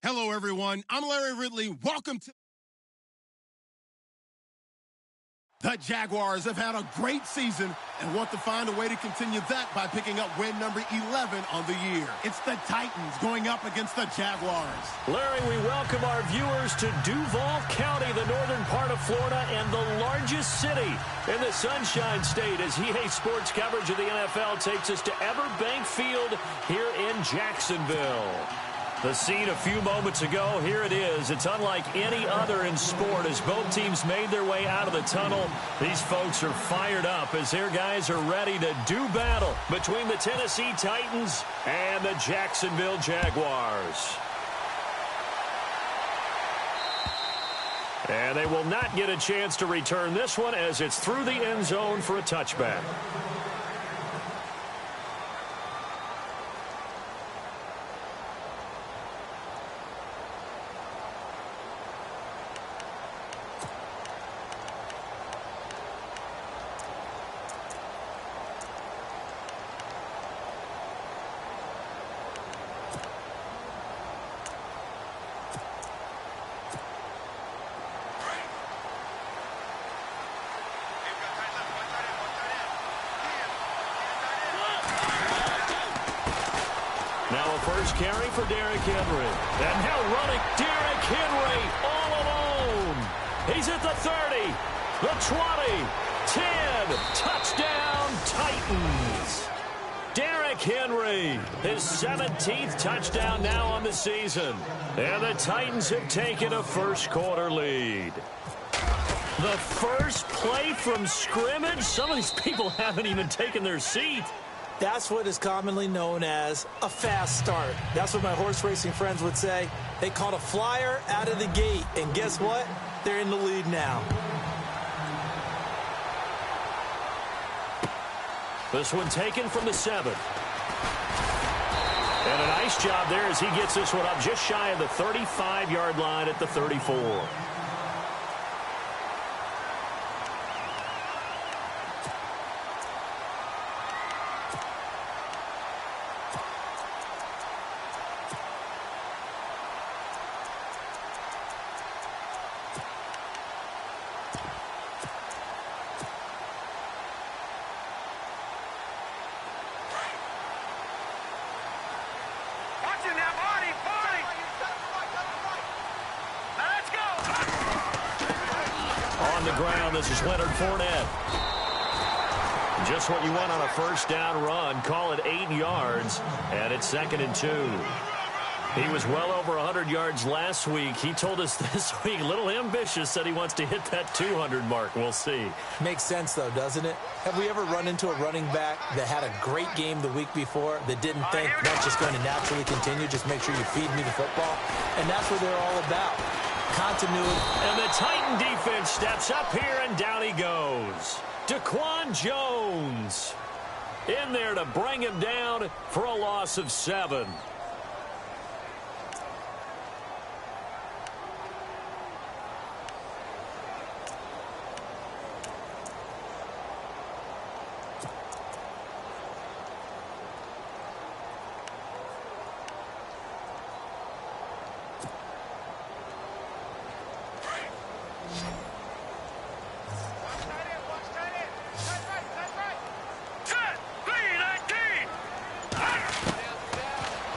Hello, everyone. I'm Larry Ridley. Welcome to... The Jaguars have had a great season and want to find a way to continue that by picking up win number 11 on the year. It's the Titans going up against the Jaguars. Larry, we welcome our viewers to Duval County, the northern part of Florida, and the largest city in the Sunshine State, as EA Sports coverage of the NFL takes us to Everbank Field here in Jacksonville. The scene a few moments ago, here it is. It's unlike any other in sport as both teams made their way out of the tunnel. These folks are fired up as their guys are ready to do battle between the Tennessee Titans and the Jacksonville Jaguars. And they will not get a chance to return this one as it's through the end zone for a touchback. First carry for Derrick Henry. And now running, Derrick Henry all alone. He's at the 30, the 20, 10. Touchdown, Titans. Derrick Henry, his 17th touchdown now on the season. And the Titans have taken a first quarter lead. The first play from scrimmage. Some of these people haven't even taken their seat. That's what is commonly known as a fast start. That's what my horse racing friends would say. They caught a flyer out of the gate, and guess what? They're in the lead now. This one taken from the 7. And a nice job there as he gets this one up just shy of the 35-yard line at the 34. This is Leonard Fournette. Just what you want on a first down run. Call it 8 yards, and it's 2nd and 2. He was well over 100 yards last week. He told us this week, a little ambitious, said he wants to hit that 200 mark. We'll see. Makes sense, though, doesn't it? Have we ever run into a running back that had a great game the week before that didn't think that's just going to naturally continue? Just make sure you feed me the football. And that's what they're all about. Continuity. And the Titan defense steps up here, and down he goes. Daquan Jones in there to bring him down for a loss of 7.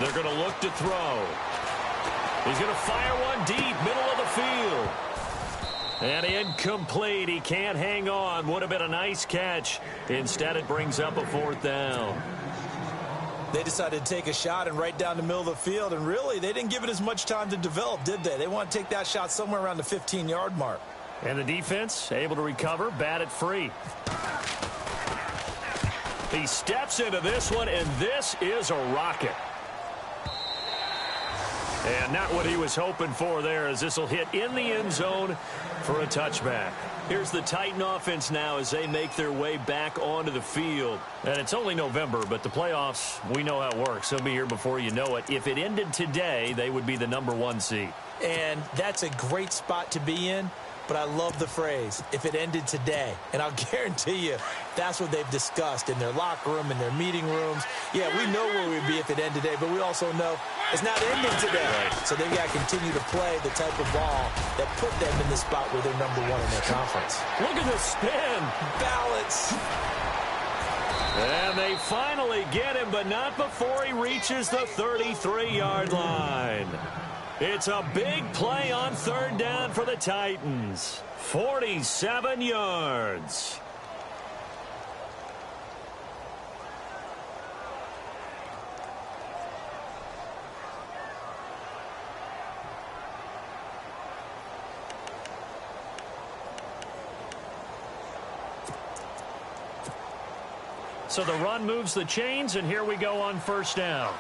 They're going to look to throw. He's going to fire one deep, middle of the field. And incomplete. He can't hang on. Would have been a nice catch. Instead, it brings up a 4th down. They decided to take a shot and right down the middle of the field. And really, they didn't give it as much time to develop, did they? They want to take that shot somewhere around the 15-yard mark. And the defense able to recover, bat it free. He steps into this one, and this is a rocket. And not what he was hoping for there, as this will hit in the end zone for a touchback. Here's the Titan offense now as they make their way back onto the field. And it's only November, but the playoffs, we know how it works. They'll be here before you know it. If it ended today, they would be the #1 seed. And that's a great spot to be in. but I love the phrase, if it ended today. And I'll guarantee you that's what they've discussed in their locker room, in their meeting rooms. Yeah, we know where we'd be if it ended today, but we also know it's not ending today. Right. So they've got to continue to play the type of ball that put them in the spot where they're number one in their conference. Look at the spin. Balance. And they finally get him, but not before he reaches the 33-yard line. It's a big play on third down for the Titans. 47 yards. So the run moves the chains, and here we go on first down.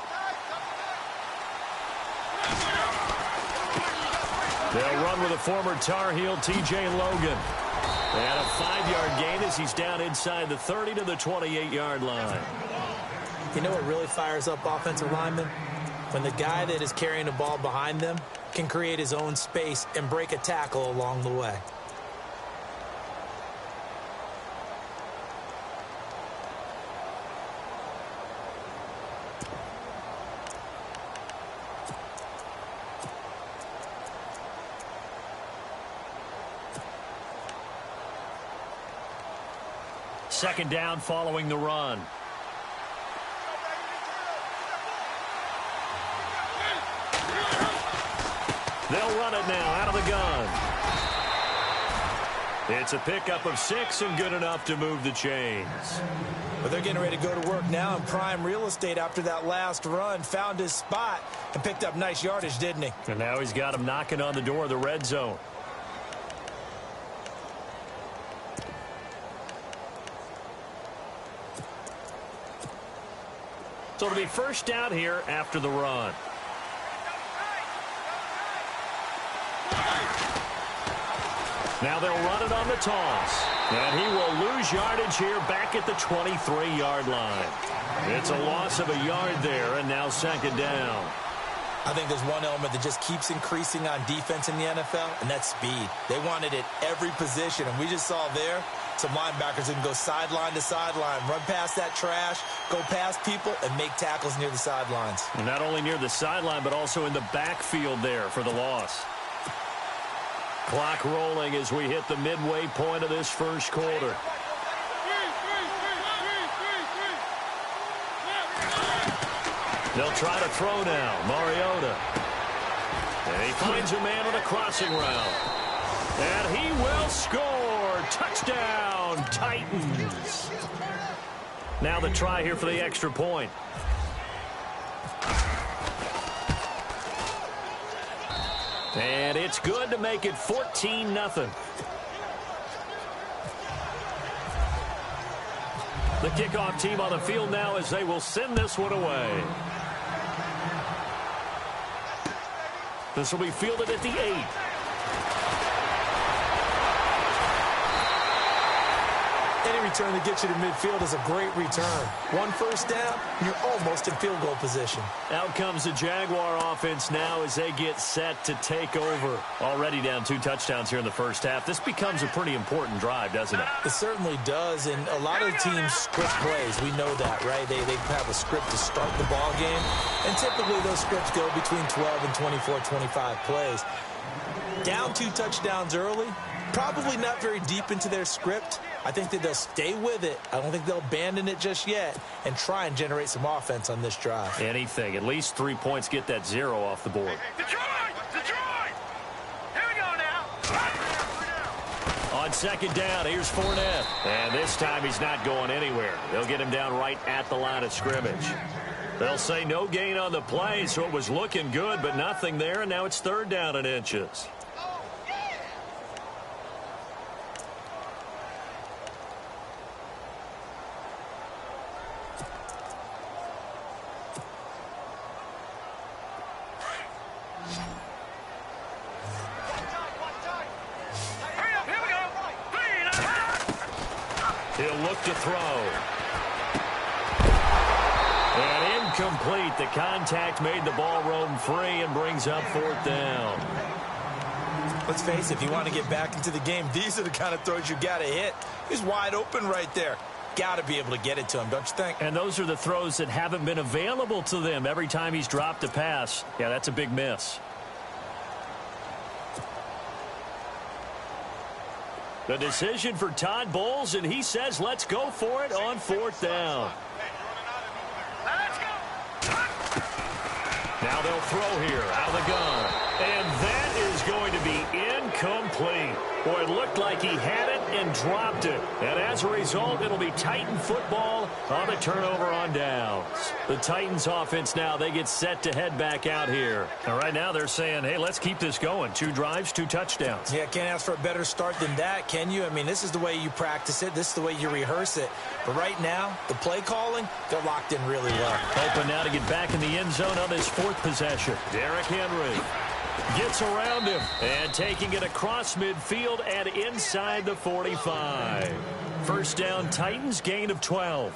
They'll run with a former Tar Heel, T.J. Logan. And a 5-yard gain as he's down inside the 30 to the 28-yard line. You know what really fires up offensive linemen? When the guy that is carrying the ball behind them can create his own space and break a tackle along the way. Second down following the run. They'll run it now out of the gun. It's a pickup of 6 and good enough to move the chains. But they're getting ready to go to work now in prime real estate after that last run. Found his spot and picked up nice yardage, didn't he? And now he's got him knocking on the door of the red zone. So it'll be first down here after the run. Now they'll run it on the toss. And he will lose yardage here back at the 23-yard line. It's a loss of a yard there, and now second down. I think there's one element that just keeps increasing on defense in the NFL, and that's speed. They want it at every position, and we just saw there some linebackers who can go sideline to sideline, run past that trash, go past people, and make tackles near the sidelines. And not only near the sideline, but also in the backfield there for the loss. Clock rolling as we hit the midway point of this first quarter. They'll try to throw now. Mariota. And he finds a man on a crossing route. And he will score. Touchdown, Titans. Now the try here for the extra point. And it's good to make it 14-0. The kickoff team on the field now as they will send this one away. This will be fielded at the 8. Any return to get you to midfield is a great return. One first down, you're almost in field goal position. Out comes the Jaguar offense now as they get set to take over. Already down 2 touchdowns here in the first half. This becomes a pretty important drive, doesn't it? It certainly does, and a lot of the teams script plays. We know that, right? They have a script to start the ball game, and typically those scripts go between 12 and 24, 25 plays. Down 2 touchdowns early, probably not very deep into their script. I think that they'll stay with it. I don't think they'll abandon it just yet and try and generate some offense on this drive. Anything. At least 3 points, get that 0 off the board. Detroit! Detroit! Here we go now. On second down, here's Fournette. And this time he's not going anywhere. They'll get him down right at the line of scrimmage. They'll say no gain on the play, so it was looking good, but nothing there, and now it's third down and inches. He'll look to throw. And incomplete. The contact made the ball roam free and brings up fourth down. Let's face it, if you want to get back into the game, these are the kind of throws you got to hit. He's wide open right there. Got to be able to get it to him, don't you think? And those are the throws that haven't been available to them every time he's dropped a pass. Yeah, that's a big miss. The decision for Todd Bowles, and he says let's go for it on 4th down. Now they'll throw here out of the gun. And that is going to be incomplete. Boy, it looked like he had it and dropped it. And as a result, it'll be Titan football on the turnover on downs. The Titans offense now, they get set to head back out here. And right now they're saying, hey, let's keep this going. 2 drives, 2 touchdowns. Yeah, can't ask for a better start than that, can you? I mean, this is the way you practice it. This is the way you rehearse it. But right now, the play calling, they're locked in really well. Open now to get back in the end zone on this 4th possession. Derrick Henry gets around him and taking it across midfield and inside the 45. First down, Titans, gain of 12.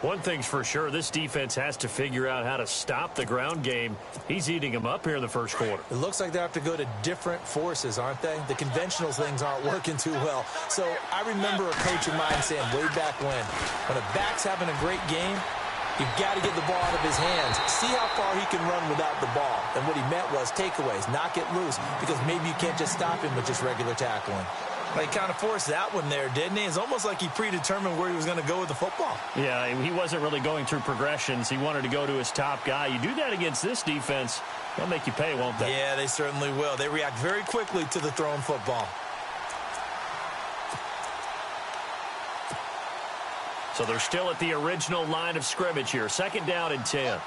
One thing's for sure, this defense has to figure out how to stop the ground game. He's eating them up here in the first quarter. It looks like they have to go to different forces, aren't they? The conventional things aren't working too well. So I remember a coach of mine saying way back when a back's having a great game, you've got to get the ball out of his hands. See how far he can run without the ball. And what he meant was takeaways, knock it loose, because maybe you can't just stop him with just regular tackling. Well, he kind of forced that one there, didn't he? It's almost like he predetermined where he was going to go with the football. Yeah, he wasn't really going through progressions. He wanted to go to his top guy. You do that against this defense, they'll make you pay, won't they? Yeah, they certainly will. They react very quickly to the thrown football. So they're still at the original line of scrimmage here. 2nd down and 10.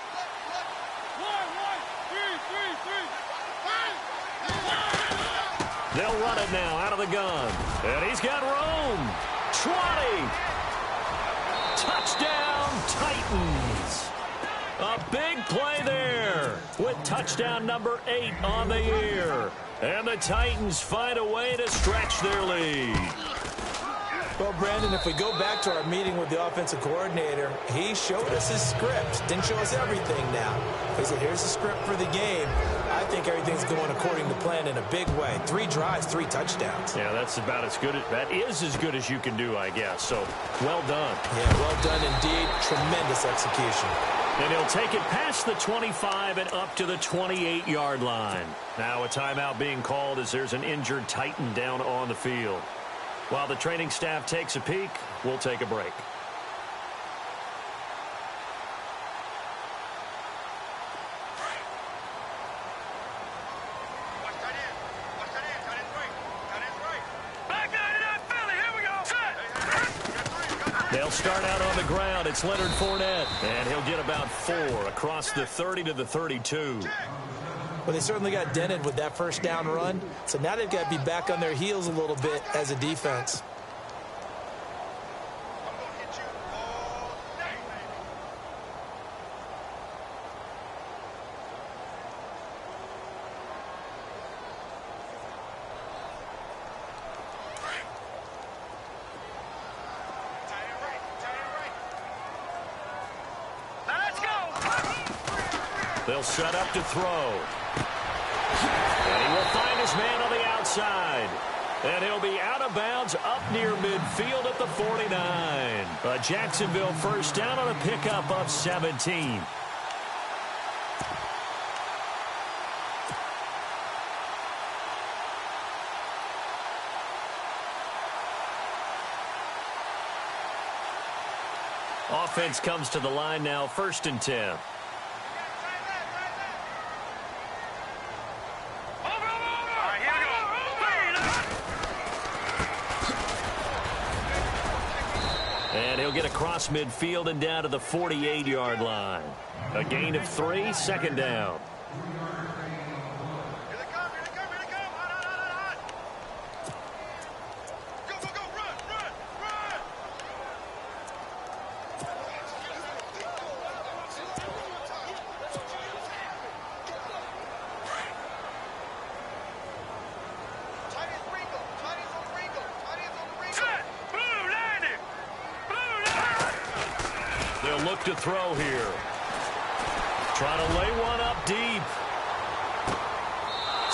They'll run it now out of the gun. And he's got room. 20. Touchdown, Titans. A big play there with touchdown number 8 on the year. And the Titans find a way to stretch their lead. Well, Brandon, if we go back to our meeting with the offensive coordinator, he showed us his script. Didn't show us everything now. He said, here's the script for the game. I think everything's going according to plan in a big way. 3 drives, 3 touchdowns. Yeah, that's about as good. That is as good as you can do, I guess. So, well done. Yeah, well done indeed. Tremendous execution. And he'll take it past the 25 and up to the 28-yard line. Now a timeout being called as there's an injured Titan down on the field. While the training staff takes a peek, we'll take a break. They'll start out on the ground. It's Leonard Fournette, and he'll get about 4 across the 30 to the 32. Well, they certainly got dented with that first down run, so now they've got to be back on their heels a little bit as a defense. They'll set up to throw. And he will find his man on the outside. And he'll be out of bounds up near midfield at the 49. A Jacksonville first down on a pickup of 17. Offense comes to the line now, 1st and 10. And he'll get across midfield and down to the 48-yard line. A gain of 3, 2nd down. They'll look to throw here. Trying to lay one up deep.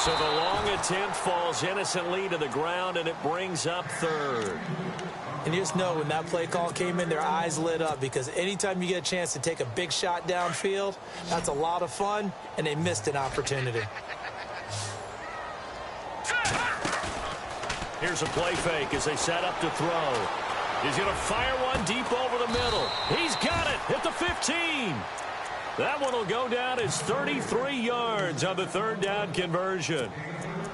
So the long attempt falls innocently to the ground, and it brings up third. And you just know when that play call came in, their eyes lit up, because anytime you get a chance to take a big shot downfield, that's a lot of fun, and they missed an opportunity. Here's a play fake as they set up to throw. He's going to fire one deep over the middle. He's got it at the 15. That one will go down as 33 yards on the third down conversion.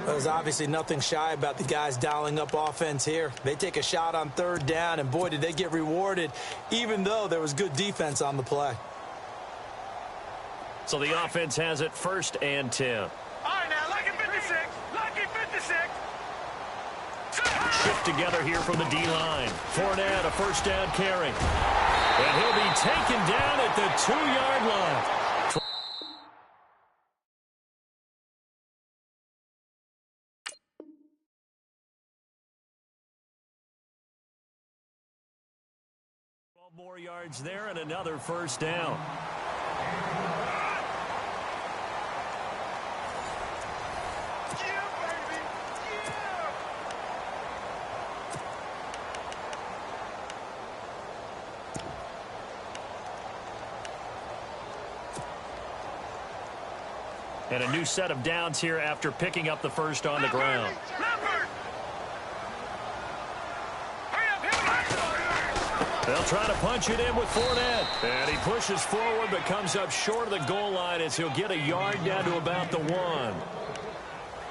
There's obviously nothing shy about the guys dialing up offense here. They take a shot on third down, and boy, did they get rewarded, even though there was good defense on the play. So the offense has it 1st and 10. All right, now, lucky 56. Lucky 56. Shift together here from the D-line. Fournette, a first down carry. And he'll be taken down at the 2-yard line. More yards there and another first down. And a new set of downs here after picking up the first on the ground. They'll try to punch it in with Fournette. And he pushes forward but comes up short of the goal line as he'll get a yard down to about the 1.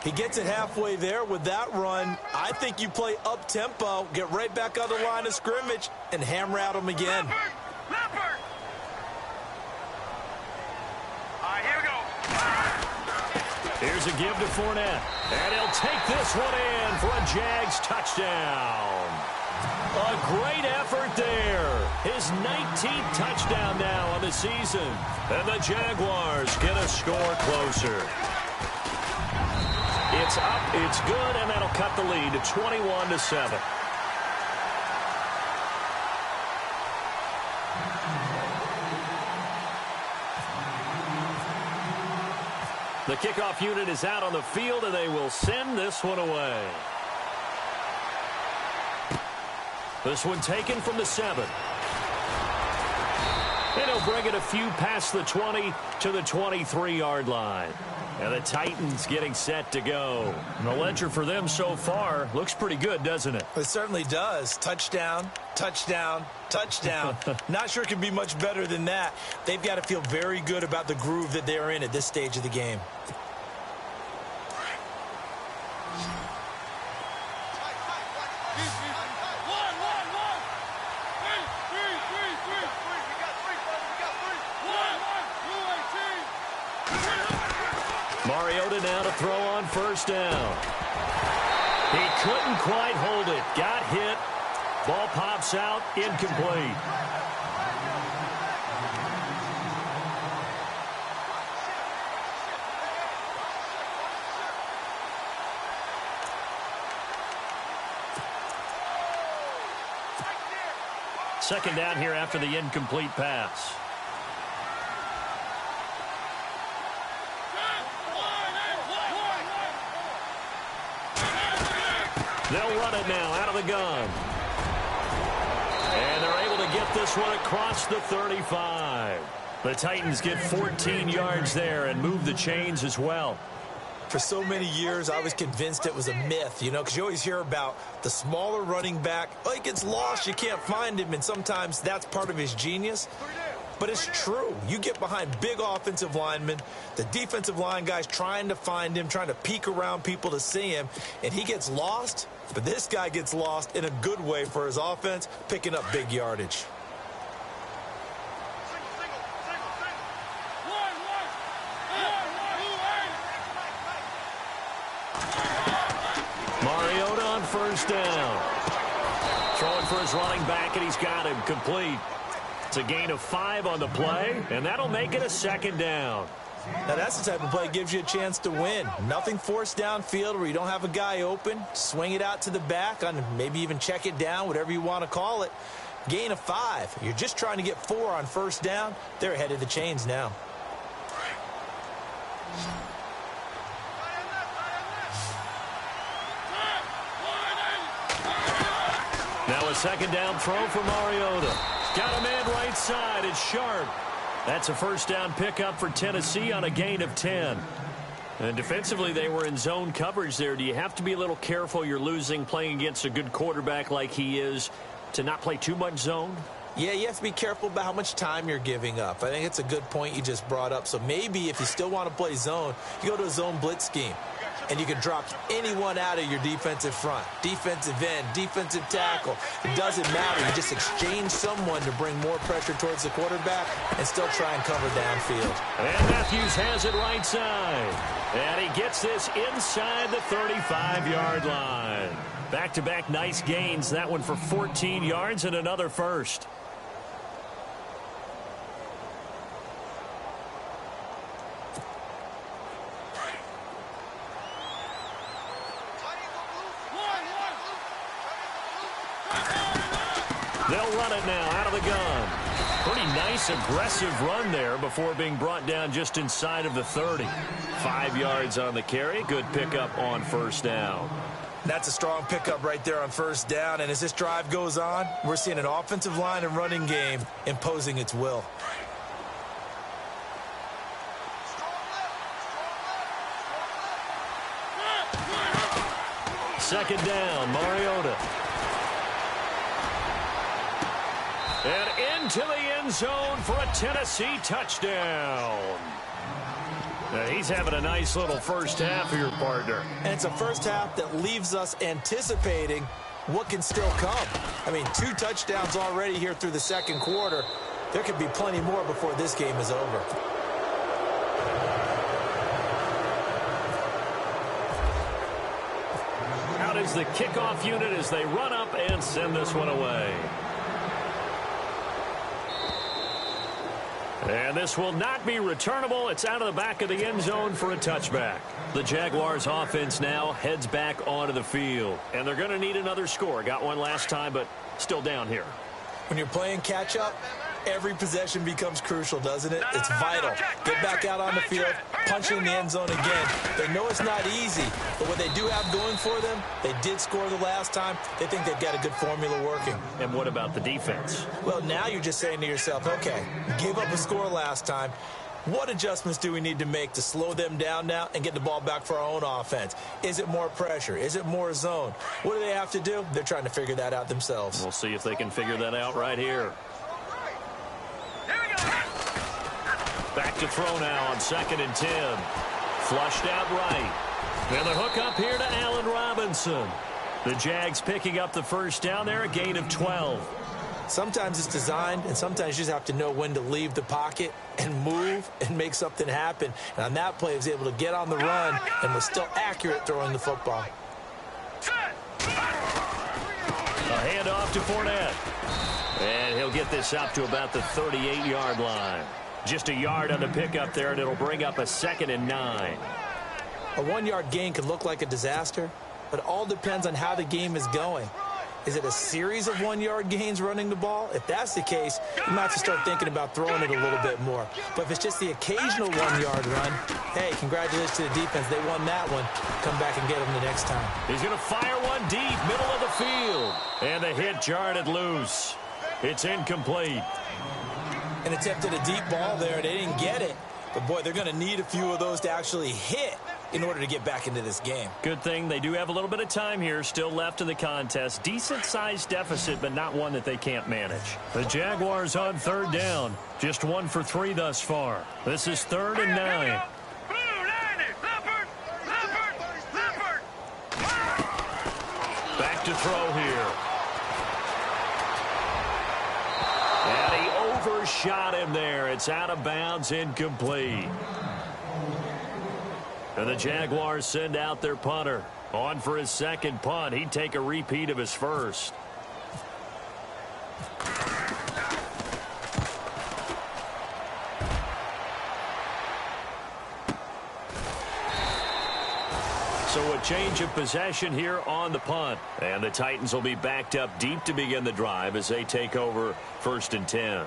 He gets it halfway there with that run. I think you play up-tempo, get right back on the line of scrimmage, and hammer at him again. Leopard! All right, here we go. Here's a give to Fournette. And he'll take this one in for a Jags touchdown. A great effort there. His 19th touchdown now on the season. And the Jaguars get a score closer. It's up, it's good, and that'll cut the lead to 21-7. The kickoff unit is out on the field, and they will send this one away. This one taken from the 7. And he'll bring it a few past the 20 to the 23-yard line. And the Titans getting set to go. And the ledger for them so far looks pretty good, doesn't it? It certainly does. Touchdown, touchdown, touchdown. Not sure it can be much better than that. They've got to feel very good about the groove that they're in at this stage of the game. Mariota now to throw on first down. He couldn't quite hold it. Got hit. Ball pops out. Incomplete. Second down here after the incomplete pass. They'll run it now out of the gun. And they're able to get this one across the 35. The Titans get 14 yards there and move the chains as well. For so many years, I was convinced it was a myth, you know, because you always hear about the smaller running back. Oh, he gets lost, you can't find him, and sometimes that's part of his genius. But it's true. You get behind big offensive linemen, the defensive line guys trying to find him, trying to peek around people to see him, and he gets lost. But this guy gets lost in a good way for his offense, picking up big yardage. Mariota on first down. Throwing for his running back, and he's got him complete. It's a gain of 5 on the play, and that'll make it a second down. Now, that's the type of play that gives you a chance to win. Nothing forced downfield where you don't have a guy open. Swing it out to the back, on maybe even check it down, whatever you want to call it. Gain of 5. You're just trying to get 4 on first down. They're ahead of the chains now. Now a second down throw for Mariota. Got a man right side. It's Sharp. That's a first down pickup for Tennessee on a gain of 10. And defensively, they were in zone coverage there. Do you have to be a little careful? You're losing playing against a good quarterback like he is to not play too much zone? Yeah, you have to be careful about how much time you're giving up. I think it's a good point you just brought up. So maybe if you still want to play zone, you go to a zone blitz scheme. And you can drop anyone out of your defensive front, defensive end, defensive tackle. It doesn't matter. You just exchange someone to bring more pressure towards the quarterback and still try and cover downfield. And Matthews has it right side. And he gets this inside the 35-yard line. Back-to-back nice gains. That one for 14 yards and another first. They'll run it now out of the gun. Pretty nice, aggressive run there before being brought down just inside of the 30. 5 yards on the carry. Good pickup on first down. That's a strong pickup right there on first down. And as this drive goes on, we're seeing an offensive line and running game imposing its will. Second down, Mariota. And into the end zone for a Tennessee touchdown. Now he's having a nice little first half here, partner. And it's a first half that leaves us anticipating what can still come. I mean, 2 touchdowns already here through the second quarter. There could be plenty more before this game is over. Out is the kickoff unit as they run up and send this one away. And this will not be returnable. It's out of the back of the end zone for a touchback. The Jaguars offense now heads back onto the field. And they're going to need another score. Got one last time, but still down here. When you're playing catch-up, every possession becomes crucial, doesn't it? It's vital. Get back out on the field, punch in the end zone again. They know it's not easy, but what they do have going for them, they did score the last time. They think they've got a good formula working. And what about the defense? Well, now you're just saying to yourself, okay, gave up a score last time. What adjustments do we need to make to slow them down now and get the ball back for our own offense? Is it more pressure? Is it more zone? What do they have to do? They're trying to figure that out themselves. We'll see if they can figure that out right here. Back to throw now on 2nd and 10. Flushed out right. And the hook up here to Allen Robinson. The Jags picking up the first down there, a gain of 12. Sometimes it's designed, and sometimes you just have to know when to leave the pocket and move and make something happen. And on that play, he was able to get on the run and was still accurate throwing the football. A handoff to Fournette. And he'll get this up to about the 38-yard line. Just a yard on the pickup there, and it'll bring up a 2nd and 9. A 1-yard gain can look like a disaster, but it all depends on how the game is going. Is it a series of 1-yard gains running the ball? If that's the case, you might have to start thinking about throwing it a little bit more. But if it's just the occasional 1-yard run, hey, congratulations to the defense. They won that one. Come back and get them the next time. He's going to fire one deep, middle of the field. And the hit jarred it loose. It's incomplete. And attempted a deep ball there. They didn't get it. But, boy, they're going to need a few of those to actually hit in order to get back into this game. Good thing they do have a little bit of time here still left in the contest. Decent-sized deficit, but not one that they can't manage. The Jaguars on 3rd down. Just 1 for 3 thus far. This is 3rd and 9. Back to throw here. And he overshot him there. It's out of bounds, incomplete. And the Jaguars send out their punter. On for his second punt. He'd take a repeat of his first. So a change of possession here on the punt. And the Titans will be backed up deep to begin the drive as they take over 1st and 10.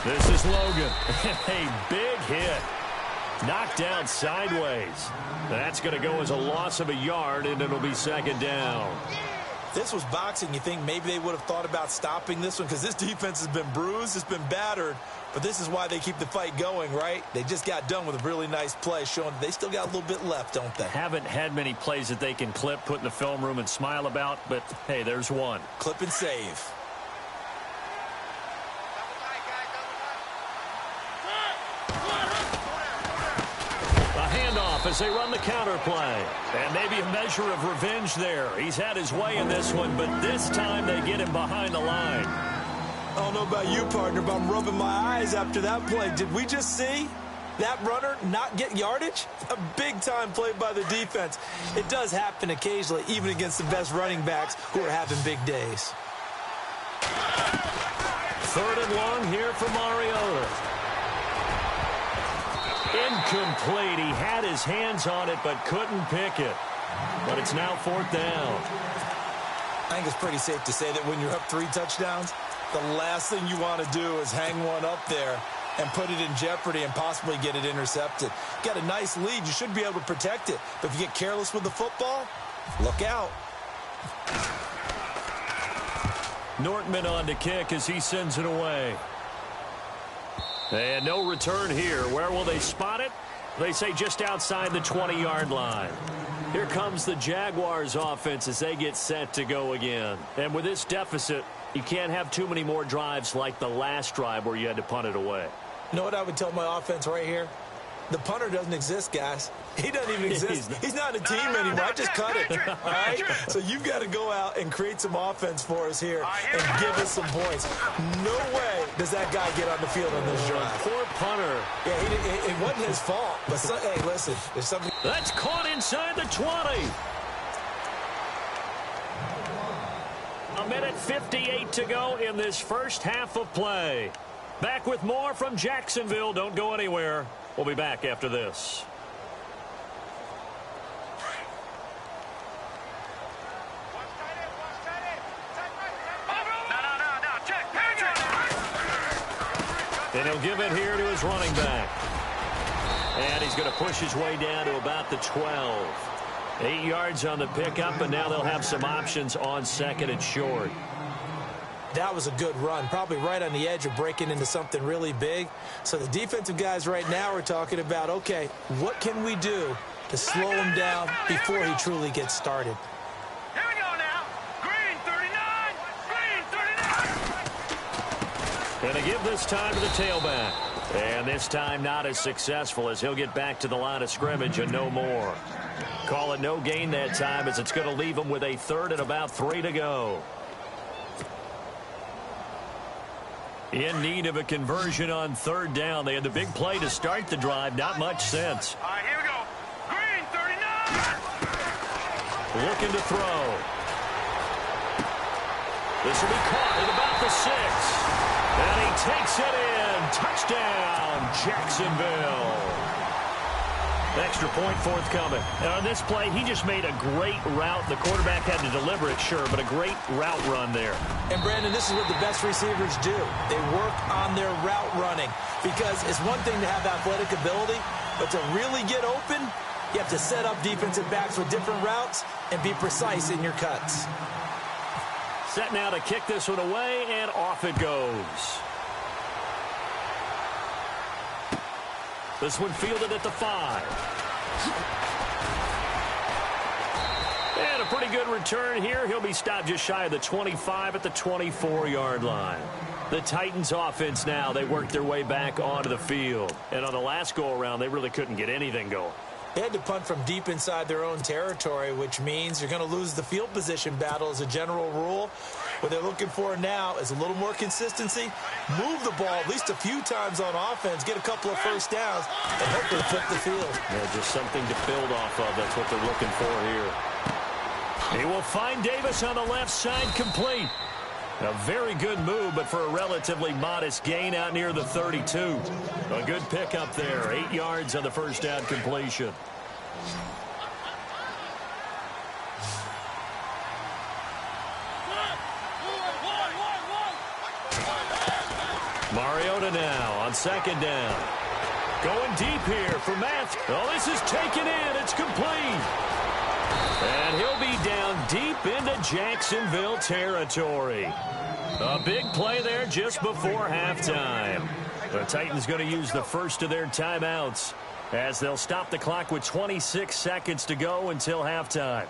This is Logan. A big hit. Knocked down sideways. That's going to go as a loss of a yard, and it'll be second down. This was boxing. You think maybe they would have thought about stopping this one because this defense has been bruised, it's been battered, but this is why they keep the fight going, right? They just got done with a really nice play showing they still got a little bit left, don't they? Haven't had many plays that they can clip, put in the film room, and smile about, but, hey, there's one. Clip and save. As they run the counter play. And maybe a measure of revenge there. He's had his way in this one, but this time they get him behind the line. I don't know about you, partner, but I'm rubbing my eyes after that play. Did we just see that runner not get yardage? A big-time play by the defense. It does happen occasionally, even against the best running backs who are having big days. Third and long here for Mariota. Incomplete. He had his hands on it but couldn't pick it. But it's now fourth down. I think it's pretty safe to say that when you're up 3 touchdowns, the last thing you want to do is hang one up there and put it in jeopardy and possibly get it intercepted. You got a nice lead. You should be able to protect it. But if you get careless with the football, look out. Nortman on to kick as he sends it away. And no return here. Where will they spot it? They say just outside the 20-yard line. Here comes the Jaguars offense as they get set to go again. And with this deficit, you can't have too many more drives like the last drive where you had to punt it away. You know what I would tell my offense right here? The punter doesn't exist, guys. He doesn't even exist. He's not a team anymore. I just cut it. All right? So you've got to go out and create some offense for us here and give us some points. No way does that guy get on the field on this drive. Poor punter. Yeah, it wasn't his fault. But, hey, listen, there's something. That's caught inside the 20. A minute 58 to go in this first half of play. Back with more from Jacksonville. Don't go anywhere. We'll be back after this. And he'll give it here to his running back. And he's going to push his way down to about the 12. 8 yards on the pickup, and now they'll have some options on second and short. That was a good run, probably right on the edge of breaking into something really big. So the defensive guys right now are talking about, okay, what can we do to slow him down before he truly gets started? Here we go now. Green 39. Green 39. And they give this time to the tailback. And this time not as successful as he'll get back to the line of scrimmage and no more. Call it no gain that time as it's going to leave him with a third and about 3 to go. In need of a conversion on third down. They had the big play to start the drive. Not much sense. All right, here we go. Green 39. Looking to throw. This will be caught at about the 6. And he takes it in. Touchdown, Jacksonville. Extra point forthcoming. And on this play, he just made a great route. The quarterback had to deliver it, sure, but a great route run there. And, Brandon, this is what the best receivers do. They work on their route running because it's one thing to have athletic ability, but to really get open, you have to set up defensive backs with different routes and be precise in your cuts. Set now to kick this one away, and off it goes. This one fielded at the 5. And a pretty good return here. He'll be stopped just shy of the 25 at the 24-yard line. The Titans offense now, they worked their way back onto the field. And on the last go-around, they really couldn't get anything going. They had to punt from deep inside their own territory, which means you're going to lose the field position battle as a general rule. What they're looking for now is a little more consistency, move the ball at least a few times on offense, get a couple of first downs, and hopefully flip the field. Yeah, just something to build off of. That's what they're looking for here. He will find Davis on the left side, complete. A very good move, but for a relatively modest gain out near the 32. A good pickup there. 8 yards on the first down completion. Mariota Mariota now on second down. Going deep here for Matt. Oh, this is taken in. It's complete. And he'll be down deep into Jacksonville territory. A big play there just before halftime. The Titans going to use the first of their timeouts as they'll stop the clock with 26 seconds to go until halftime.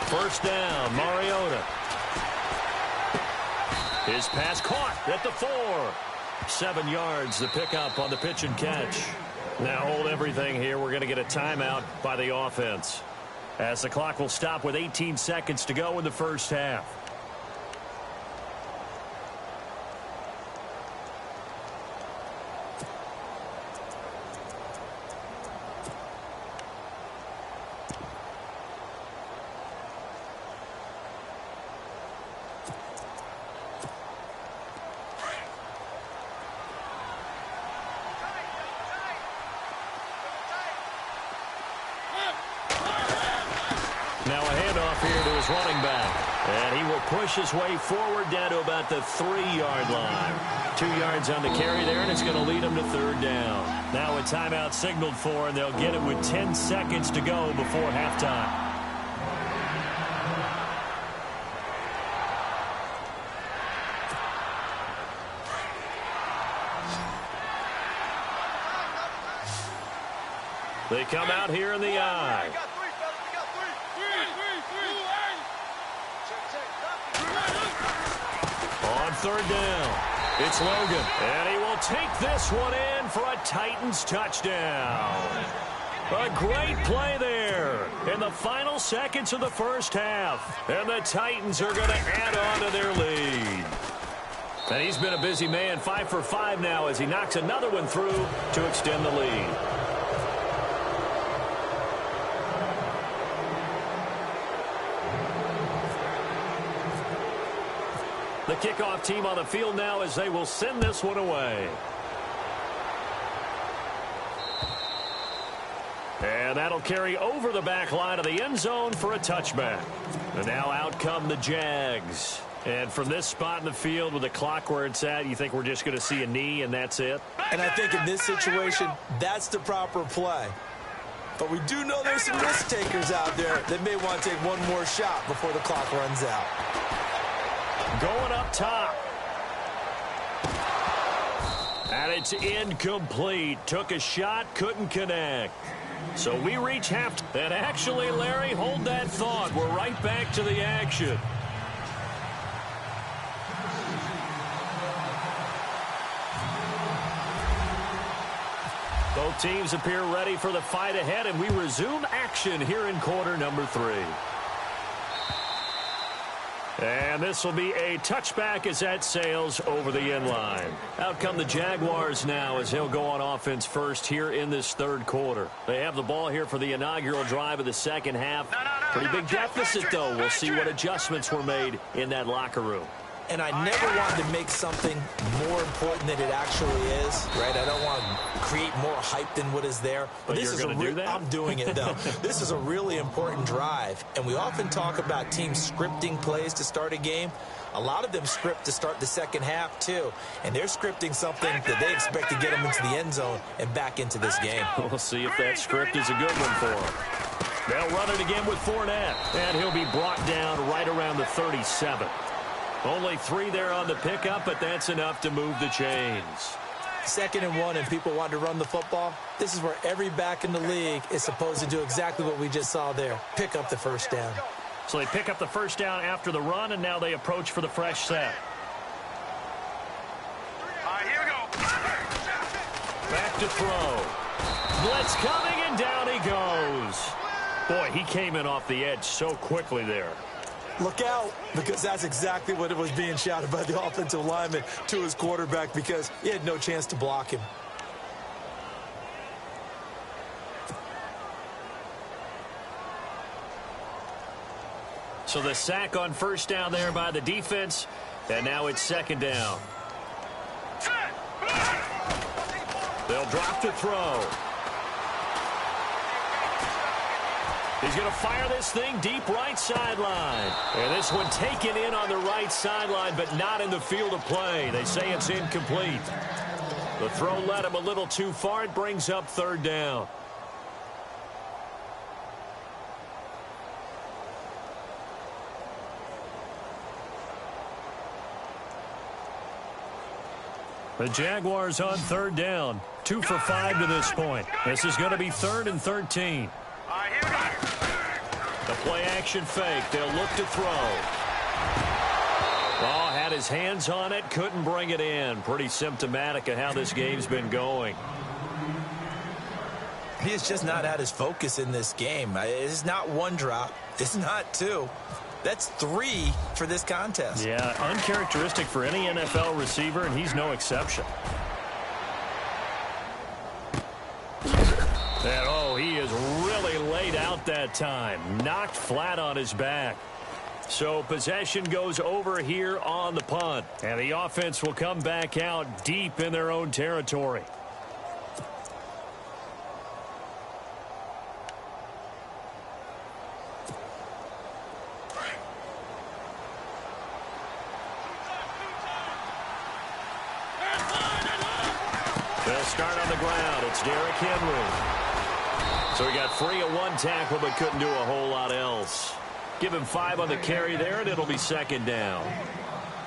First down, Mariota. His pass caught at the 4. 7 yards, the pickup on the pitch and catch. Now hold everything here. We're going to get a timeout by the offense, as the clock will stop with 18 seconds to go in the first half. Now a handoff here to his running back. And he will push his way forward down to about the 3-yard line. 2 yards on the carry there, and it's going to lead him to third down. Now a timeout signaled for, and they'll get it with 10 seconds to go before halftime. They come out here in the eye. On third down, it's Logan, and he will take this one in for a Titans touchdown. A great play there in the final seconds of the first half, and the Titans are going to add on to their lead. And he's been a busy man, 5 for 5 now as he knocks another one through to extend the lead. The kickoff team on the field now as they will send this one away. And that'll carry over the back line of the end zone for a touchback. And now out come the Jags. And from this spot in the field with the clock where it's at, you think we're just going to see a knee and that's it? And I think in this situation, that's the proper play. But we do know there's some risk takers out there that may want to take one more shot before the clock runs out. Going up top. And it's incomplete. Took a shot, couldn't connect. So we reach half. And actually, Larry, hold that thought. We're right back to the action. Both teams appear ready for the fight ahead, and we resume action here in quarter number 3. And this will be a touchback as that sails over the end line. Out come the Jaguars now as he'll go on offense first here in this third quarter. They have the ball here for the inaugural drive of the second half. Pretty big deficit, though. We'll see what adjustments were made in that locker room. And I never wanted to make something more important than it actually is, right? I don't want to create more hype than what is there. But this you're going to do that? I'm doing it, though. This is a really important drive. And we often talk about teams scripting plays to start a game. A lot of them script to start the second half, too. And they're scripting something that they expect to get them into the end zone and back into this game. We'll see if that script is a good one for them. They'll run it again with Fournette. And he'll be brought down right around the 37. Only 3 there on the pickup, but that's enough to move the chains. 2nd and 1, and people want to run the football. This is where every back in the league is supposed to do exactly what we just saw there. Pick up the first down. So they pick up the first down after the run, and now they approach for the fresh set. Here we go. Back to throw. Blitz coming, and down he goes. Boy, he came in off the edge so quickly there. Look out, because that's exactly what it was being shouted by the offensive lineman to his quarterback, because he had no chance to block him. So the sack on first down there by the defense, and now it's second down. They'll drop to throw. He's going to fire this thing deep right sideline. And this one taken in on the right sideline, but not in the field of play. They say it's incomplete. The throw led him a little too far. It brings up third down. The Jaguars on third down. 2 for 5 to this point. This is going to be 3rd and 13. The play action fake. They'll look to throw. Oh, had his hands on it. Couldn't bring it in. Pretty symptomatic of how this game's been going. He has just not had his focus in this game. It's not one drop. It's not two. That's 3 for this contest. Yeah, uncharacteristic for any NFL receiver, and he's no exception. And, oh, he is really laid out that time. Knocked flat on his back. So possession goes over here on the punt. And the offense will come back out deep in their own territory. They'll start on the ground. It's Derrick Henry. So he got free of one tackle but couldn't do a whole lot else. Give him 5 on the carry there, and it'll be second down.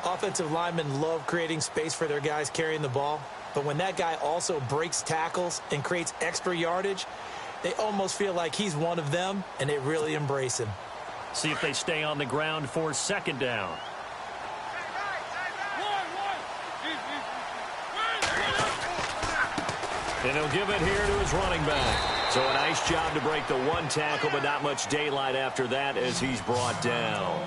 Offensive linemen love creating space for their guys carrying the ball. But when that guy also breaks tackles and creates extra yardage, they almost feel like he's one of them, and they really embrace him. See if they stay on the ground for second down. And he'll give it here to his running back. So a nice job to break the one tackle, but not much daylight after that as he's brought down.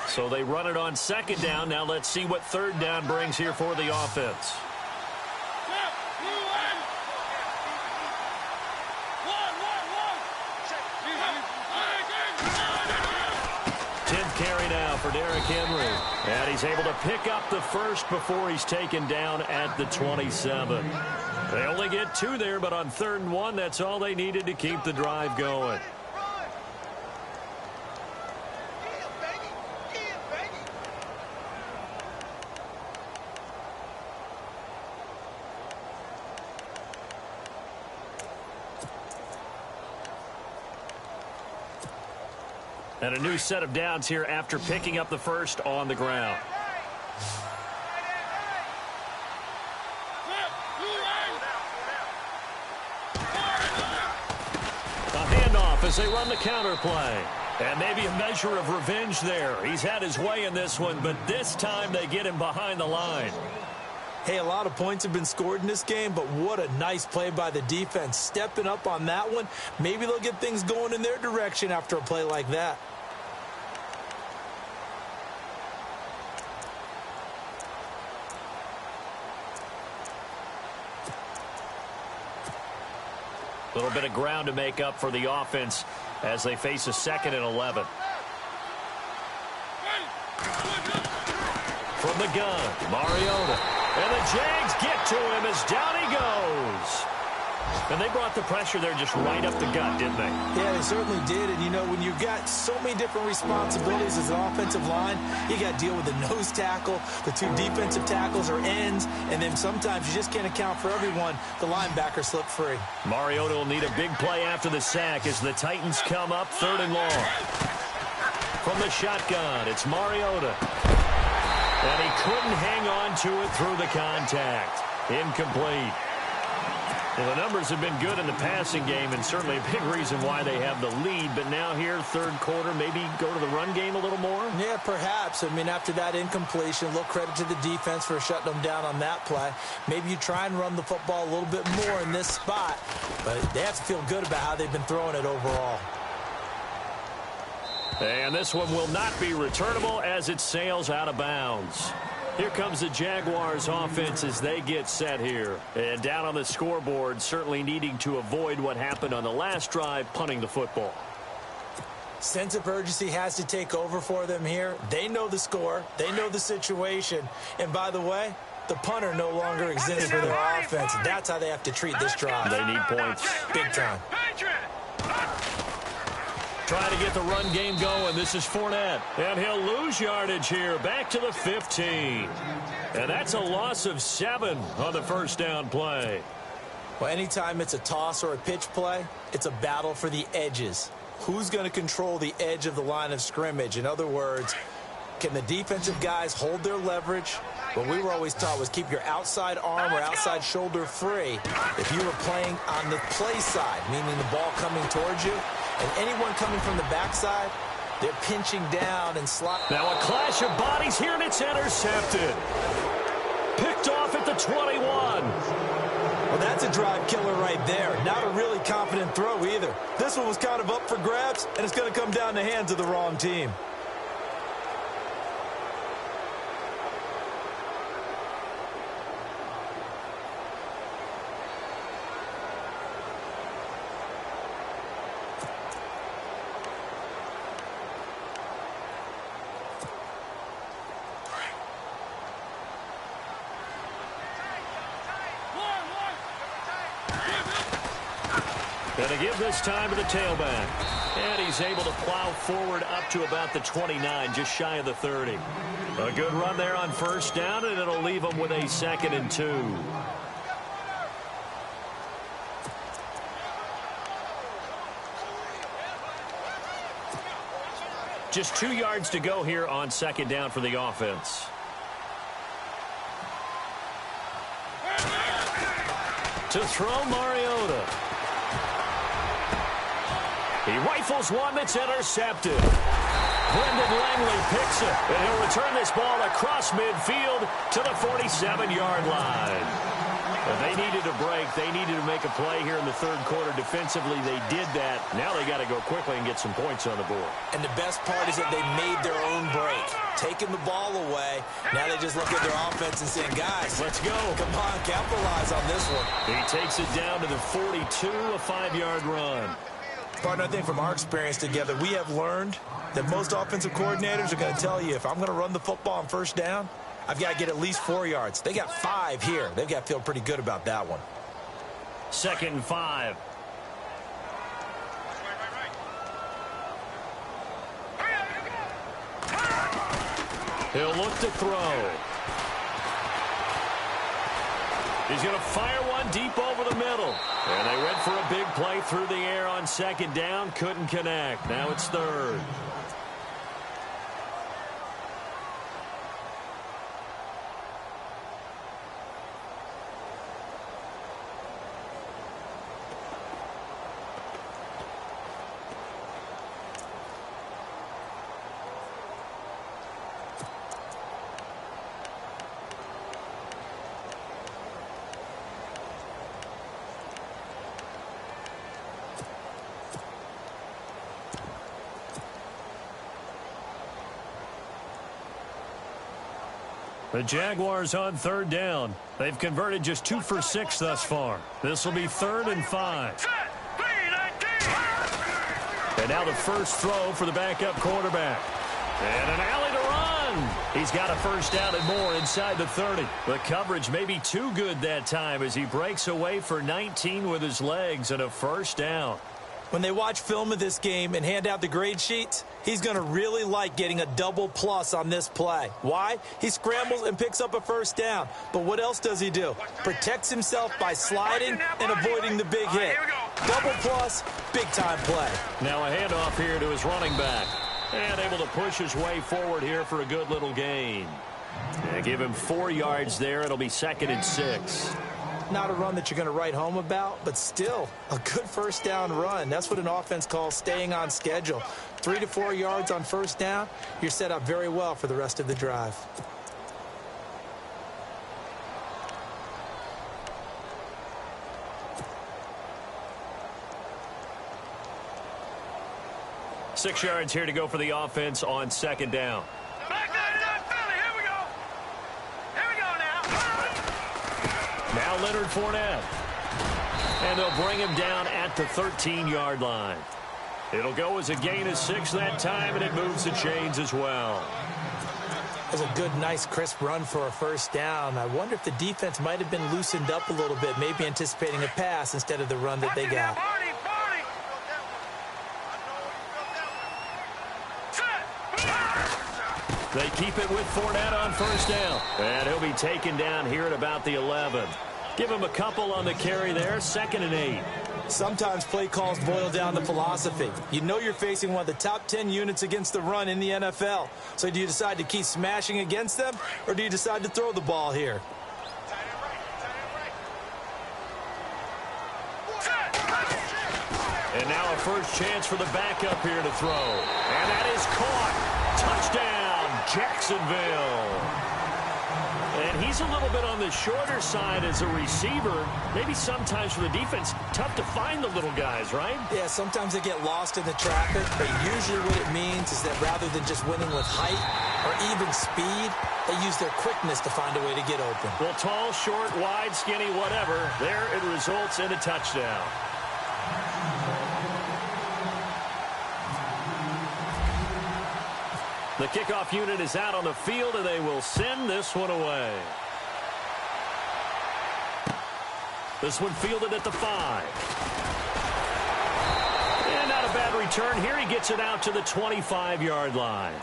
So they run it on second down. Now let's see what third down brings here for the offense. 10th carry now for Derrick Henry. And he's able to pick up the first before he's taken down at the 27. They only get 2 there, but on 3rd and 1, that's all they needed to keep the drive going. And a new set of downs here after picking up the first on the ground. A handoff as they run the counter play. And maybe a measure of revenge there. He's had his way in this one, but this time they get him behind the line. Hey, a lot of points have been scored in this game, but what a nice play by the defense. Stepping up on that one, maybe they'll get things going in their direction after a play like that. A little bit of ground to make up for the offense as they face a 2nd and 11. From the gun, Mariota. And the Jags get to him as down he goes. And they brought the pressure there just right up the gut, didn't they? Yeah, they certainly did. And, you know, when you've got so many different responsibilities as an offensive line, you got to deal with the nose tackle, the 2 defensive tackles or ends, and then sometimes you just can't account for everyone. The linebacker slipped free. Mariota will need a big play after the sack as the Titans come up 3rd and long. From the shotgun, it's Mariota. And he couldn't hang on to it through the contact. Incomplete. Well, the numbers have been good in the passing game, and certainly a big reason why they have the lead. But now here, third quarter, maybe go to the run game a little more? Yeah, perhaps. I mean, after that incompletion, a little credit to the defense for shutting them down on that play. Maybe you try and run the football a little bit more in this spot, but they have to feel good about how they've been throwing it overall. And this one will not be returnable as it sails out of bounds. Here comes the Jaguars offense as they get set here. And down on the scoreboard, certainly needing to avoid what happened on the last drive, punting the football. Sense of urgency has to take over for them here. They know the score. They know the situation. And by the way, the punter no longer exists for their offense. That's how they have to treat this drive. They need points big time. Trying to get the run game going. This is Fournette. And he'll lose yardage here. Back to the 15. And that's a loss of 7 on the first down play. Well, anytime it's a toss or a pitch play, it's a battle for the edges. Who's going to control the edge of the line of scrimmage? In other words, can the defensive guys hold their leverage? What we were always taught was keep your outside arm or outside shoulder free if you were playing on the play side, meaning the ball coming towards you. And anyone coming from the backside, they're pinching down and sliding. Now a clash of bodies here, and it's intercepted. Picked off at the 21. Well, that's a drive killer right there. Not a really confident throw either. This one was kind of up for grabs, and it's going to come down the hands of the wrong team. Going to give this time to the tailback. And he's able to plow forward up to about the 29, just shy of the 30. A good run there on first down, and it'll leave him with a 2nd and 2. Just 2 yards to go here on 2nd down for the offense. To throw, Mariota. He rifles one that's intercepted. Brendan Langley picks it, and he'll return this ball across midfield to the 47-yard line. But they needed a break. They needed to make a play here in the third quarter. Defensively, they did that. Now they got to go quickly and get some points on the board. And the best part is that they made their own break. Taking the ball away. Now they just look at their offense and saying, guys, let's go. Come on, capitalize on this one. He takes it down to the 42, a 5-yard run. Partner, I think from our experience together, we have learned that most offensive coordinators are going to tell you, if I'm going to run the football on first down, I've got to get at least 4 yards. They got 5 here. They've got to feel pretty good about that one. 2nd and 5. He'll look to throw. He's going to fire one deep over the middle. And they went for a big play through the air on 2nd down. Couldn't connect. Now it's 3rd. The Jaguars on 3rd down. They've converted just 2 for 6 thus far. This will be 3rd and 5. And now the first throw for the backup quarterback. And an alley to run. He's got a first down and more inside the 30. The coverage may be too good that time as he breaks away for 19 with his legs and a first down. When they watch film of this game and hand out the grade sheets, he's going to really like getting a double plus on this play. Why? He scrambles and picks up a first down. But what else does he do? Protects himself by sliding and avoiding the big hit. Double plus, big-time play. Now a handoff here to his running back. And able to push his way forward here for a good little gain. Yeah, give him 4 yards there. It'll be 2nd and 6. not a run that you're going to write home about, but still a good first down run. That's what an offense calls staying on schedule. 3 to 4 yards on first down, you're set up very well for the rest of the drive. Six yards here to go for the offense on second down. Back there, Philly. Here we go. Here we go now. Now Leonard Fournette. And they'll bring him down at the 13-yard line. It'll go as a gain of 6 that time, and it moves the chains as well. That's a good, nice, crisp run for a first down. I wonder if the defense might have been loosened up a little bit, maybe anticipating a pass instead of the run that they got. They keep it with Fournette on first down. And he'll be taken down here at about the 11. Give him a couple on the carry there, 2nd and 8. Sometimes play calls boil down to philosophy. You know you're facing one of the top 10 units against the run in the NFL. So do you decide to keep smashing against them, or do you decide to throw the ball here? And now a first chance for the backup here to throw. And that is caught. Touchdown, Jacksonville. And he's a little bit on the shorter side as a receiver. Maybe sometimes for the defense, tough to find the little guys, right? Yeah, sometimes they get lost in the traffic, but usually what it means is that rather than just winning with height or even speed, they use their quickness to find a way to get open. Well, tall, short, wide, skinny, whatever, there it results in a touchdown. The kickoff unit is out on the field, and they will send this one away. This one fielded at the 5. And not a bad return here. He gets it out to the 25-yard line.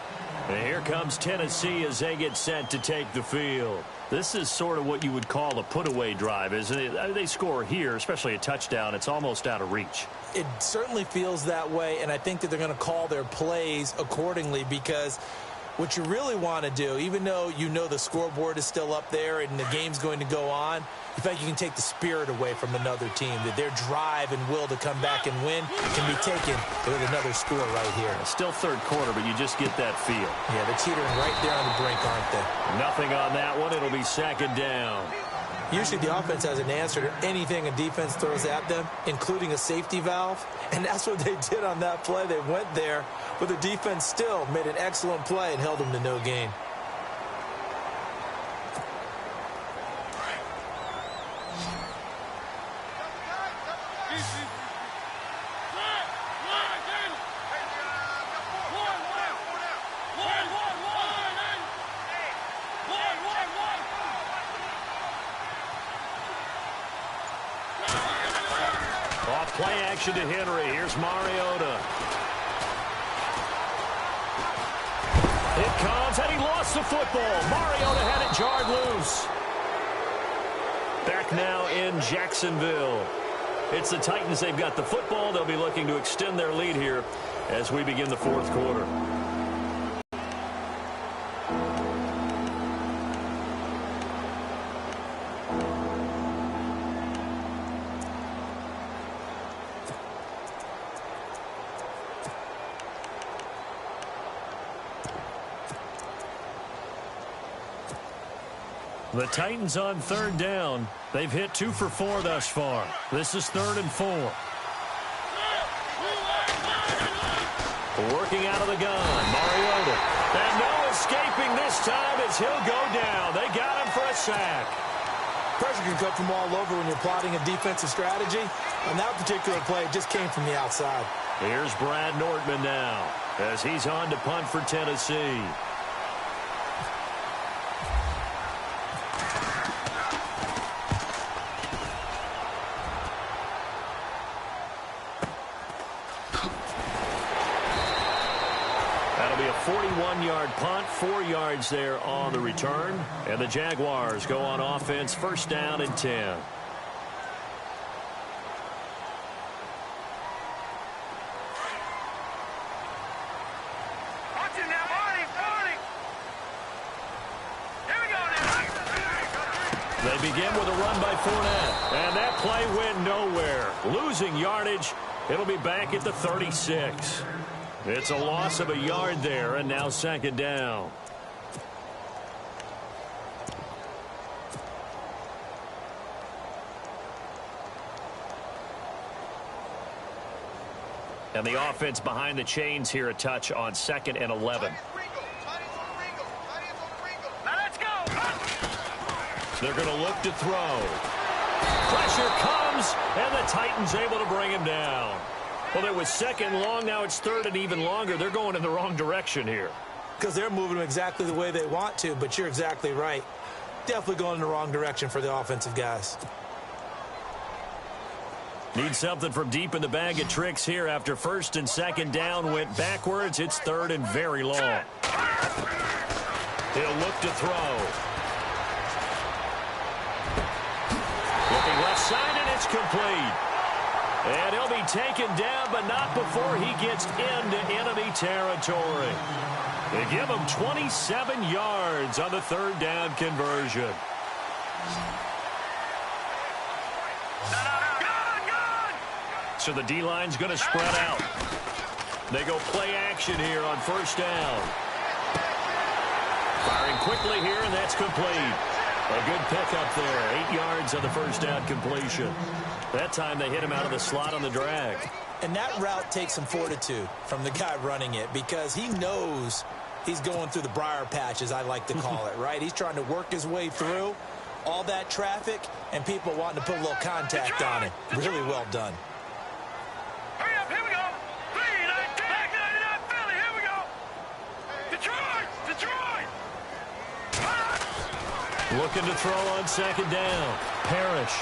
And here comes Tennessee as they get set to take the field. This is sort of what you would call a put-away drive, isn't it? I mean, they score here, especially a touchdown. It's almost out of reach. It certainly feels that way, and I think that they're going to call their plays accordingly, because what you really want to do, even though you know the scoreboard is still up there and the game's going to go on, you think you can take the spirit away from another team, that their drive and will to come back and win can be taken with another score right here. Still third quarter, but you just get that feel. Yeah, they're teetering right there on the brink, aren't they? Nothing on that one. It'll be 2nd down. Usually the offense has an answer to anything a defense throws at them, including a safety valve, and that's what they did on that play. They went there, but the defense still made an excellent play and held them to no gain. Play action to Henry. Here's Mariota. It comes, and he lost the football. Mariota had it jarred loose. Back now in Jacksonville. It's the Titans. They've got the football. They'll be looking to extend their lead here as we begin the 4th quarter. The Titans on 3rd down. They've hit 2 for 4 thus far. This is 3rd and 4. Working out of the gun, Mariota. And no escaping this time as he'll go down. They got him for a sack. Pressure can come from all over when you're plotting a defensive strategy. On that particular play, it just came from the outside. Here's Brad Nortman now as he's on to punt for Tennessee. That'll be a 41-yard punt, 4 yards there on the return. And the Jaguars go on offense, 1st down and 10. They begin with a run by Fournette. And that play went nowhere. Losing yardage. It'll be back at the 36. It's a loss of a yard there, and now second down. And the offense behind the chains here a touch on 2nd and 11. They're going to look to throw. Pressure comes, and the Titans able to bring him down. Well, it was 2nd long. Now it's 3rd and even longer. They're going in the wrong direction here. Because they're moving them exactly the way they want to, but you're exactly right. Definitely going in the wrong direction for the offensive guys. Need something from deep in the bag of tricks here after 1st and 2nd down went backwards. It's 3rd and very long. He'll look to throw. Looking left side, and it's complete. And he'll be taken down, but not before he gets into enemy territory. They give him 27 yards on the 3rd down conversion. So the D-line's going to spread out. They go play action here on 1st down. Firing quickly here, and that's complete. A good pickup there. 8 yards on the 1st down completion. That time they hit him out of the slot on the drag. And that route takes some fortitude from the guy running it because he knows he's going through the briar patch, as I like to call it, right? He's trying to work his way through all that traffic and people wanting to put a little contact on it. Really well done. Hurry up, here we go. 399 Philly, here we go. Detroit, Detroit. Looking to throw on 2nd down. Parrish.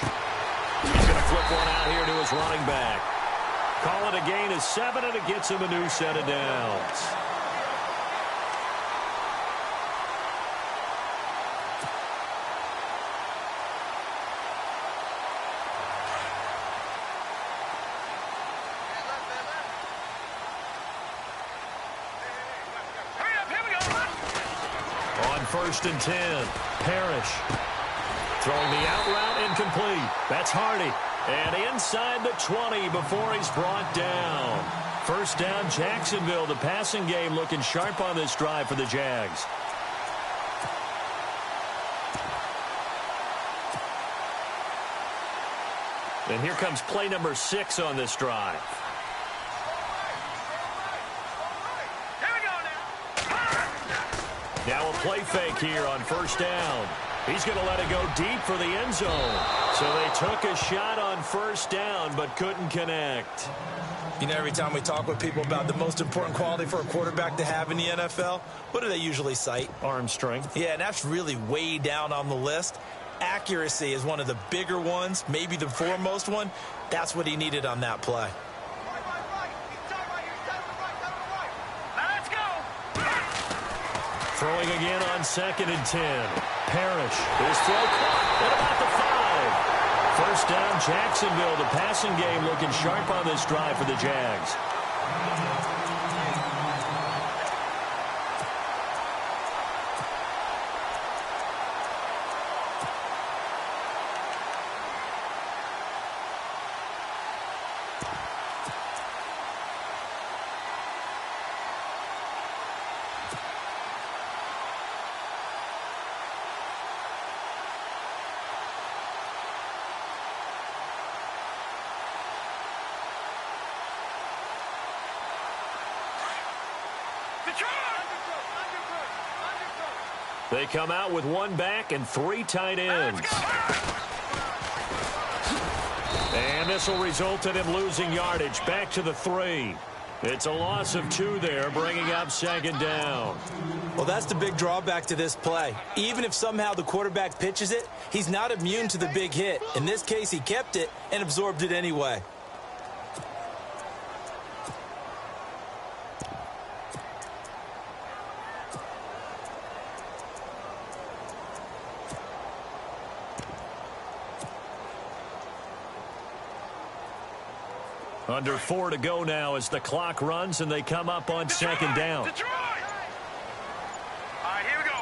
He's going to flip one out here to his running back. Call it a gain of 7, and it gets him a new set of downs. Hurry up, here we go. On 1st and 10, Parrish. Throwing the out route incomplete. That's Hardy. And inside the 20 before he's brought down. 1st down, Jacksonville. The passing game looking sharp on this drive for the Jags. And here comes play number 6 on this drive. Here we go now. Now a play fake here on 1st down. He's going to let it go deep for the end zone. So they took a shot on 1st down but couldn't connect. You know, every time we talk with people about the most important quality for a quarterback to have in the NFL, what do they usually cite? Arm strength. Yeah, and that's really way down on the list. Accuracy is one of the bigger ones, maybe the foremost one. That's what he needed on that play. Now let's go. Throwing again on 2nd and 10. Parrish. His throw caught at about the 5. 1st down, Jacksonville. The passing game looking sharp on this drive for the Jags. They come out with 1 back and 3 tight ends. And this will result in him losing yardage back to the 3. It's a loss of 2 there, bringing up 2nd down. Well, that's the big drawback to this play. Even if somehow the quarterback pitches it, he's not immune to the big hit. In this case, he kept it and absorbed it anyway. Under 4 to go now as the clock runs and they come up on 2nd down. Detroit. All right, here we go.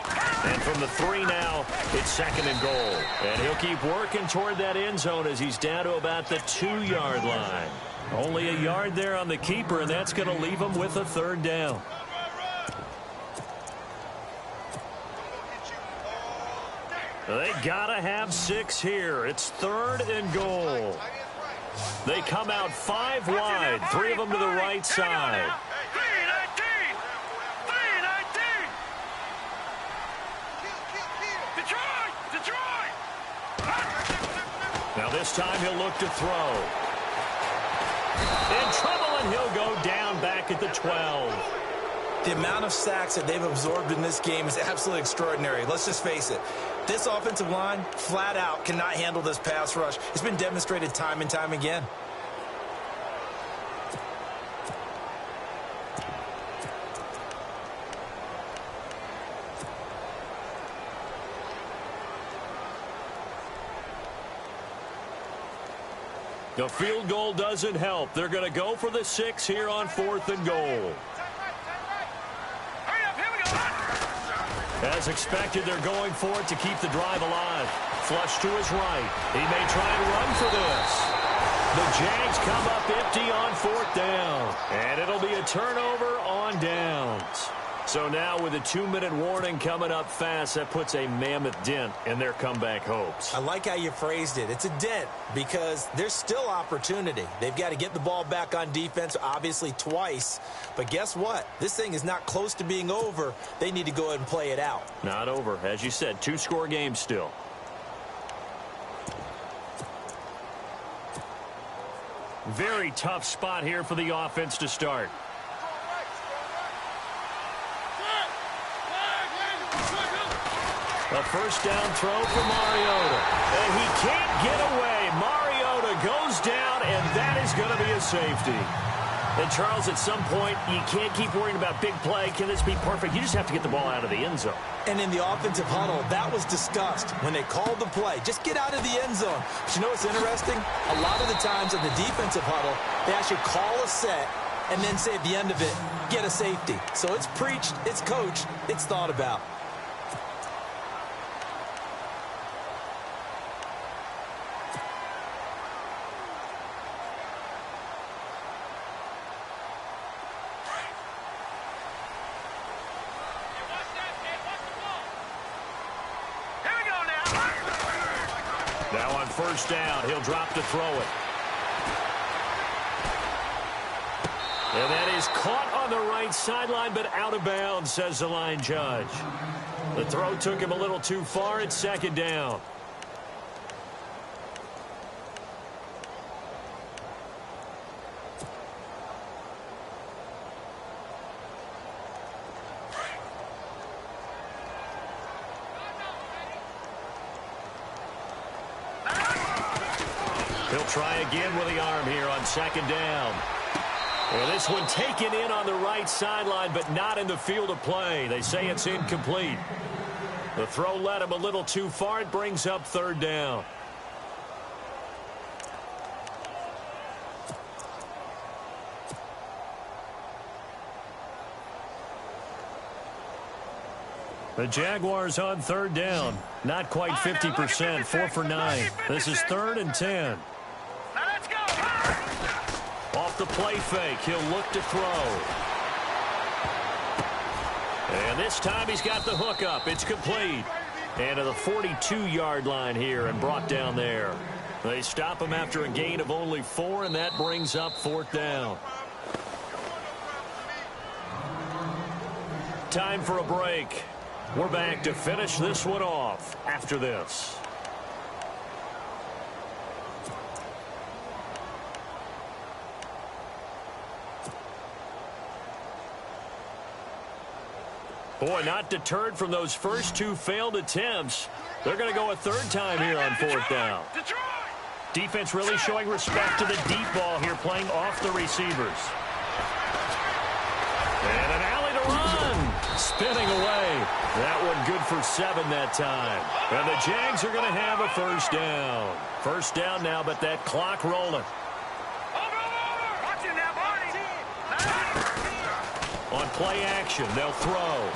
And from the 3 now, it's 2nd and goal. And he'll keep working toward that end zone as he's down to about the 2-yard line. Only a yard there on the keeper, and that's going to leave him with a 3rd down. They got to have 6 here. It's 3rd and goal. They come out 5 wide, 3 of them to the right side. Now this time he'll look to throw. In trouble, and he'll go down back at the 12. The amount of sacks that they've absorbed in this game is absolutely extraordinary. Let's just face it. This offensive line, flat out, cannot handle this pass rush. It's been demonstrated time and time again. The field goal doesn't help. They're going to go for the 6 here on 4th and goal. As expected, they're going for it to keep the drive alive. Flush to his right. He may try and run for this. The Jags come up empty on 4th down. And it'll be a turnover on downs. So now with a 2-minute warning coming up fast, that puts a mammoth dent in their comeback hopes. I like how you phrased it. It's a dent because there's still opportunity. They've got to get the ball back on defense, obviously twice. But guess what? This thing is not close to being over. They need to go ahead and play it out. Not over. As you said, 2-score game still. Very tough spot here for the offense to start. A 1st down throw for Mariota. And he can't get away. Mariota goes down, and that is going to be a safety. And, Charles, at some point, you can't keep worrying about big play. Can this be perfect? You just have to get the ball out of the end zone. And in the offensive huddle, that was discussed when they called the play. Just get out of the end zone. But you know what's interesting? A lot of the times in the defensive huddle, they actually call a set and then say at the end of it, get a safety. So it's preached, it's coached, it's thought about. Now on 1st down, he'll drop to throw it. And that is caught on the right sideline, but out of bounds, says the line judge. The throw took him a little too far. It's 2nd down. He'll try again with the arm here on 2nd down. Well, this one taken in on the right sideline, but not in the field of play. They say it's incomplete. The throw led him a little too far. It brings up 3rd down. The Jaguars on 3rd down. Not quite 50%. 4 for 9. This is 3rd and 10. Off the play fake, he'll look to throw. And this time he's got the hook up. It's complete. And to the 42-yard line here and brought down there. They stop him after a gain of only 4, and that brings up 4th down. Time for a break. We're back to finish this one off after this. Boy, not deterred from those first 2 failed attempts. They're going to go a 3rd time here on 4th down. Defense really showing respect to the deep ball here, playing off the receivers. And an alley to run. Spinning away. That one good for 7 that time. And the Jags are going to have a 1st down. 1st down now, but that clock rolling. On play action, they'll throw.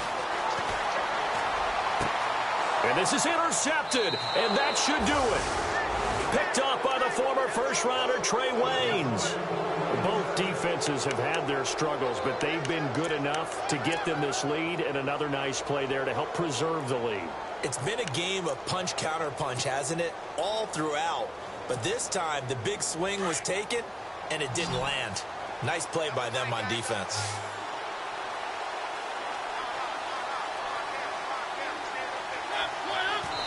And this is intercepted, and that should do it. Picked off by the former first-rounder Trey Waynes. Both defenses have had their struggles, but they've been good enough to get them this lead, and another nice play there to help preserve the lead. It's been a game of punch-counter-punch, hasn't it? All throughout. But this time, the big swing was taken, and it didn't land. Nice play by them on defense.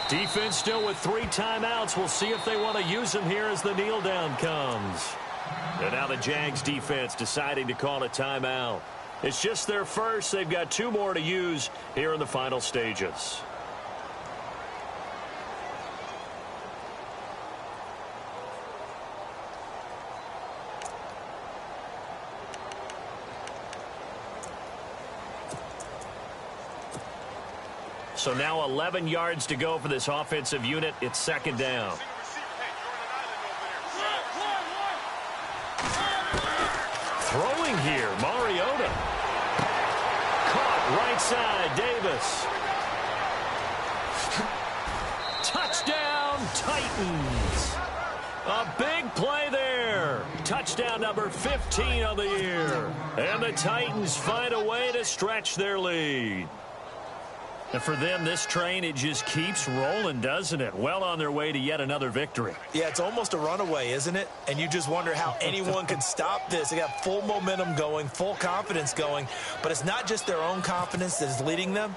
Defense still with 3 timeouts. We'll see if they want to use them here as the kneel down comes. And now the Jags defense deciding to call a timeout. It's just their first. They've got 2 more to use here in the final stages. So now 11 yards to go for this offensive unit. It's second down. Throwing here, Mariota. Caught right side, Davis. Touchdown, Titans. A big play there. Touchdown number 15 of the year. And the Titans find a way to stretch their lead. And for them, this train, it just keeps rolling, doesn't it? Well on their way to yet another victory. Yeah, it's almost a runaway, isn't it? And you just wonder how anyone could stop this. They got full momentum going, full confidence going. But it's not just their own confidence that is leading them.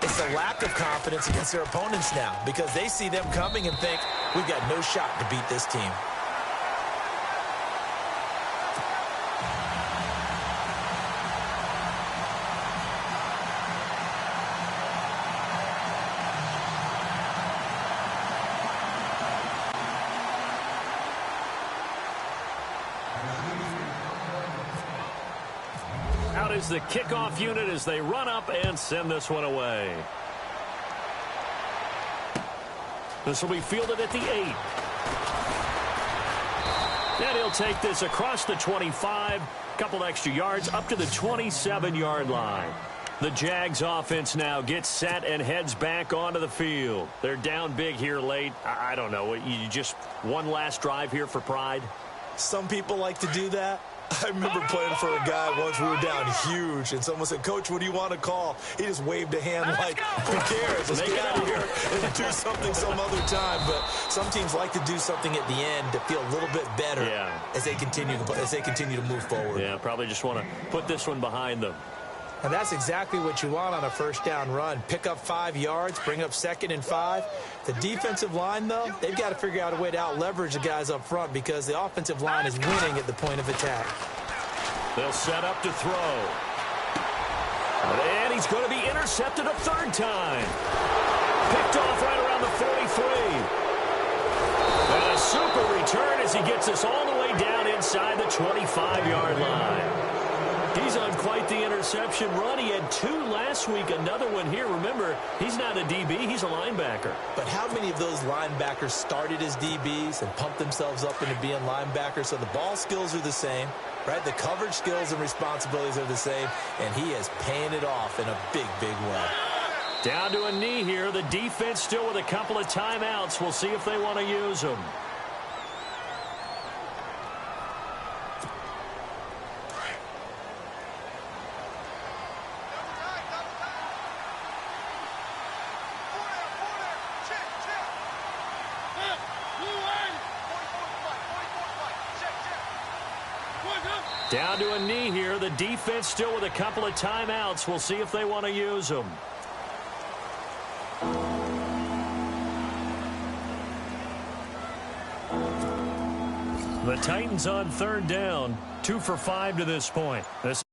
It's the lack of confidence against their opponents now, because they see them coming and think, we've got no shot to beat this team. Out is the kickoff unit as they run up and send this one away. This will be fielded at the 8. And he'll take this across the 25, couple extra yards up to the 27-yard line. The Jags offense now gets set and heads back onto the field. They're down big here late. I don't know. You just one last drive here for pride? Some people like to do that. I remember playing for a guy once. We were down huge, and someone said, Coach, what do you want to call? He just waved a hand like, who cares? Let's get out of here and do something some other time. But some teams like to do something at the end to feel a little bit better as they continue to move forward. Yeah, probably just want to put this one behind them. And that's exactly what you want on a first down run. Pick up 5 yards, bring up 2nd and 5. The defensive line, though, they've got to figure out a way to out-leverage the guys up front because the offensive line is winning at the point of attack. They'll set up to throw. And he's going to be intercepted a 3rd time. Picked off right around the 43. And a super return as he gets us all the way down inside the 25-yard line. He's on quite the interception run. He had 2 last week, another one here. Remember, he's not a DB, he's a linebacker. But how many of those linebackers started as DBs and pumped themselves up into being linebackers? So the ball skills are the same, right? The coverage skills and responsibilities are the same, and he is paying it off in a big, big way. Down to a knee here. The defense still with a couple of timeouts. We'll see if they want to use them. Down to a knee here. The defense still with a couple of timeouts. We'll see if they want to use them. The Titans on 3rd down. 2 for 5 to this point. This